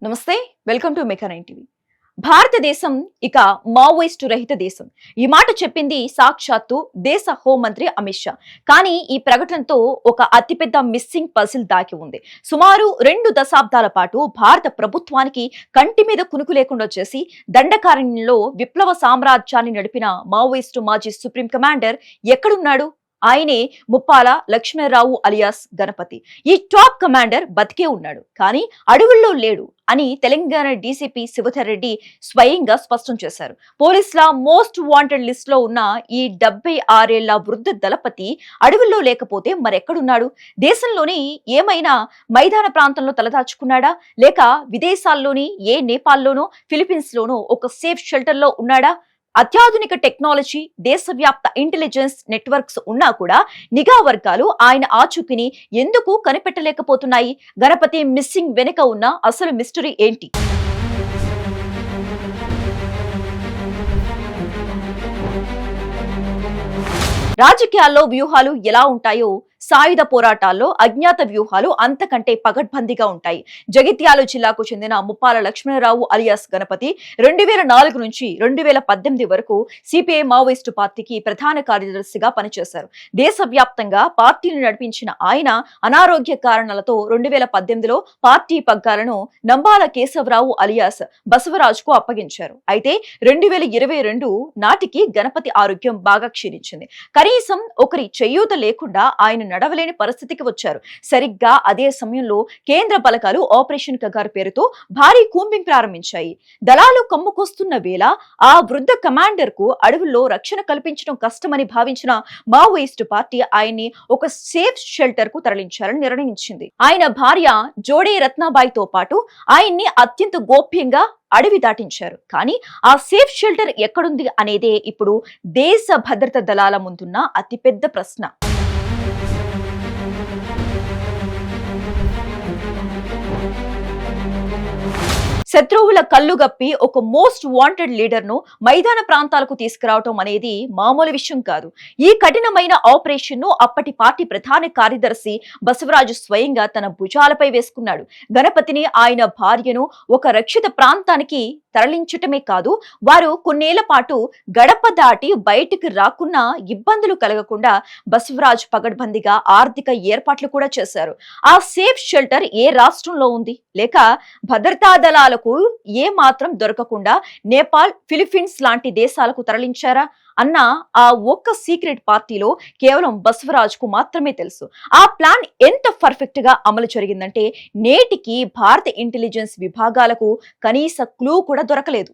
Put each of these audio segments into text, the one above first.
నమస్తే, welcome to మెకా9 TV. భారతదేశం ఇక మావోయిస్టు రహిత దేశం. ఈ మాట చెప్పింది సాక్షాత్తు దేశ హోంమంత్రి అమిత్ షా. కానీ ఈ ప్రకటనతో ఒక అతిపెద్ద మిస్సింగ్ పజిల్ దాగి ఉంది. సుమారు 2 దశాబ్దాల పాటు భారత ప్రభుత్వానికి కంటి మీద కునుకు లేకుండా చేసి దండకారణ్యంలో విప్లవ సామ్రాజ్యాన్ని నడిపిన మావోయిస్టు మాజీ సుప్రీం కమాండర్ ఎక్కడున్నాడు? ఆయనే ముప్పాల లక్ష్మణరావు అలియాస్ గణపతి. ఈ టాప్ కమాండర్ బతికే ఉన్నాడు, కానీ అడవుల్లో లేడు అని తెలంగాణ డీసీపీ శివధర్ రెడ్డి స్వయంగా స్పష్టం చేశారు. పోలీసుల మోస్ట్ వాంటెడ్ లిస్ట్ లో ఉన్న ఈ 76 ఏళ్ల వృద్ధ దళపతి అడవుల్లో లేకపోతే మరెక్కడున్నాడు? దేశంలోని ఏమైనా మైదాన ప్రాంతంలో తలదాచుకున్నాడా, లేక విదేశాల్లోని ఏ నేపాల్లోనో ఫిలిప్పీన్స్ లోనో ఒక సేఫ్ షెల్టర్ లో ఉన్నాడా? అత్యాధునిక టెక్నాలజీ, దేశవ్యాప్త ఇంటెలిజెన్స్ నెట్వర్క్స్ ఉన్నా కూడా నిఘా వర్గాలు ఆయన ఆచూకీని ఎందుకు కనిపెట్టలేకపోతున్నాయి? గణపతి మిస్సింగ్ వెనుక ఉన్న అసలు మిస్టరీ ఏంటి? రాజకీయాల్లో వ్యూహాలు ఎలా ఉంటాయో సాయుధ పోరాటాల్లో అజ్ఞాత వ్యూహాలు అంతకంటే పగడ్బందీగా ఉంటాయి. జగిత్యాల జిల్లాకు చెందిన ముప్పాల లక్ష్మణరావు అలియాస్ గణపతి 2004 నుంచి 2018 వరకు సిపిఐ మావోయిస్టు పార్టీకి ప్రధాన కార్యదర్శిగా పనిచేశారు. దేశవ్యాప్తంగా పార్టీని నడిపించిన ఆయన అనారోగ్య కారణాలతో 2018లో పార్టీ పగ్గాలను నంబాల కేశవరావు అలియాస్ బసవరాజుకు అప్పగించారు. అయితే 2022 నాటికి గణపతి ఆరోగ్యం బాగా క్షీణించింది. కనీసం ఒకరి చేయూత లేకుండా ఆయన నడవలేని పరిస్థితికి వచ్చారు. సరిగ్గా అదే సమయంలో కేంద్ర బలగాలు ఆపరేషన్ కగారు పేరుతో భారీ కూంబింగ్ ప్రారంభించాయి. దళాలు కమ్ముకొస్తున్న వేళ ఆ వృద్ధ కమాండర్ కు అడవుల్లో రక్షణ కల్పించడం కష్టమని భావించిన మావోయిస్టు పార్టీ ఆయన్ని ఒక సేఫ్ షెల్టర్ కు తరలించాలని నిర్ణయించింది. ఆయన భార్య జోడే రత్నాబాయితో పాటు ఆయన్ని అత్యంత గోప్యంగా అడవి దాటించారు. కానీ ఆ సేఫ్ షెల్టర్ ఎక్కడుంది అనేదే ఇప్పుడు దేశ భద్రతా దళాల ముందున్న అతిపెద్ద ప్రశ్న. శత్రువుల కళ్ళుగప్పి ఒక మోస్ట్ వాంటెడ్ లీడర్ ను మైదాన ప్రాంతాలకు తీసుకురావటం అనేది మామూలు విషయం కాదు. ఈ కఠినమైన ఆపరేషన్ ను అప్పటి పార్టీ ప్రధాన కార్యదర్శి బసవరాజు స్వయంగా తన భుజాలపై వేసుకున్నాడు. గణపతిని, ఆయన భార్యను ఒక రక్షిత ప్రాంతానికి తరలించటమే కాదు, వారు కొన్నేళ్ల పాటు గడప దాటి బయటికి రాకున్నా ఇబ్బందులు కలగకుండా బసవరాజు పగడ్బందీగా ఆర్థిక ఏర్పాట్లు కూడా చేశారు. ఆ సేఫ్ షెల్టర్ ఏ రాష్ట్రంలో ఉంది, లేక భద్రతా దళాలకు ఏ మాత్రం దొరకకుండా నేపాల్, ఫిలిప్పీన్స్ లాంటి దేశాలకు తరలించారా అన్న ఆ ఒక్క సీక్రెట్ పార్టీలో కేవలం బసవరాజుకు మాత్రమే తెలుసు. ఆ ప్లాన్ ఎంత పర్ఫెక్ట్ గా అమలు జరిగిందంటే నేటికి భారత ఇంటెలిజెన్స్ విభాగాలకు కనీస క్లూ కూడా దొరకలేదు.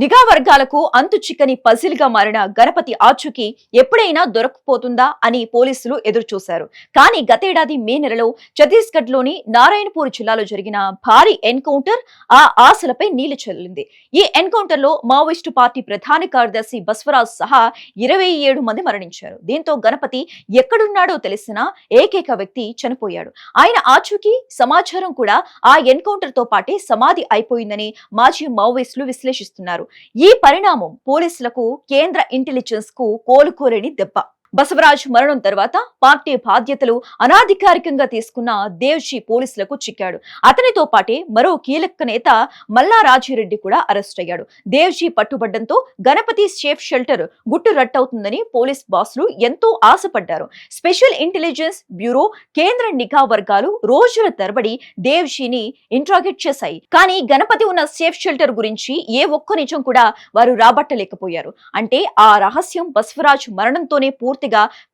నిఘా వర్గాలకు అంతు చిక్కని పజిల్ గా మారిన గణపతి ఆచూకీ ఎప్పుడైనా దొరకపోతుందా అని పోలీసులు ఎదురు చూశారు. కానీ గతేడాది మే నెలలో ఛత్తీస్గఢ్ లోని నారాయణపూర్ జిల్లాలో జరిగిన భారీ ఎన్కౌంటర్ ఆ ఆశలపై నీళ్లు చల్లింది. ఈ ఎన్కౌంటర్ లో మావోయిస్టు పార్టీ ప్రధాన కార్యదర్శి బసవరాజ్ సహా 27 మంది మరణించారు. దీంతో గణపతి ఎక్కడున్నాడో తెలిసిన ఏకైక వ్యక్తి చనిపోయాడు. ఆయన ఆచూకీ సమాచారం కూడా ఆ ఎన్కౌంటర్ తో పాటే సమాధి అయిపోయిందని మాజీ మావోయిస్టులు విశ్లేషిస్తున్నారు. ఈ పరిణామం పోలీసులకు, కేంద్ర ఇంటెలిజెన్స్ కు కోలుకోలేని దెబ్బ. బసవరాజ్ మరణం తర్వాత పార్టీ బాధ్యతలు అనాధికారికంగా తీసుకున్న దేవ్జీ పోలీసులకు చిక్కాడు. అతనితో పాటే మరో కీలక నేత మల్లా రాజిరెడ్డి కూడా అరెస్ట్ అయ్యాడు. దేవ్జీ పట్టుబడ్డంతో గణపతి సేఫ్ షెల్టర్ గుట్టు రట్టవుతుందని పోలీస్ బాసులు ఎంతో ఆశపడ్డారు. స్పెషల్ ఇంటెలిజెన్స్ బ్యూరో, కేంద్ర నిఘా వర్గాలు రోజుల తరబడి దేవ్జీని ఇంట్రాగేట్ చేశాయి. కానీ గణపతి ఉన్న సేఫ్ షెల్టర్ గురించి ఏ ఒక్క నిజం కూడా వారు రాబట్టలేకపోయారు. అంటే ఆ రహస్యం బసవరాజ్ మరణంతోనే పూర్తి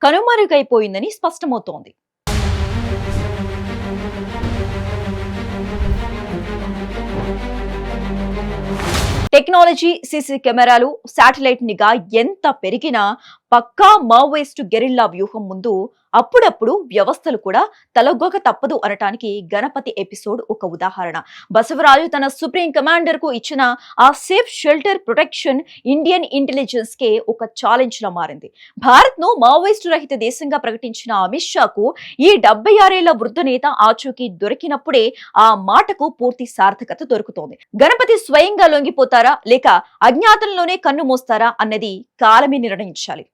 కనుమరుగైపోయిందని స్పష్టమవుతోంది. టెక్నాలజీ, సీసీ కెమెరాలు, శాటిలైట్ నిఘా ఎంత పెరిగినా పక్కా మావోయిస్టు గెరిల్లా వ్యూహం ముందు అప్పుడప్పుడు వ్యవస్థలు కూడా తలొగ్గక తప్పదు అనటానికి గణపతి ఎపిసోడ్ ఒక ఉదాహరణ. బసవరాజు తన సుప్రీం కమాండర్ కు ఇచ్చిన ఆ safe shelter protection Indian intelligence కే ఒక ఛాలెంజ్ లా మారింది. భారత్ ను మావోయిస్టు రహిత దేశంగా ప్రకటించిన అమిత్ షాకు ఈ 76 ఏళ్ల వృద్ధ నేత ఆచూకీ దొరికినప్పుడే ఆ మాటకు పూర్తి సార్థకత దొరుకుతోంది. గణపతి స్వయంగా లొంగిపోతారా, లేక అజ్ఞాతంలోనే కన్ను మోస్తారా అన్నది కాలమే నిర్ణయించాలి.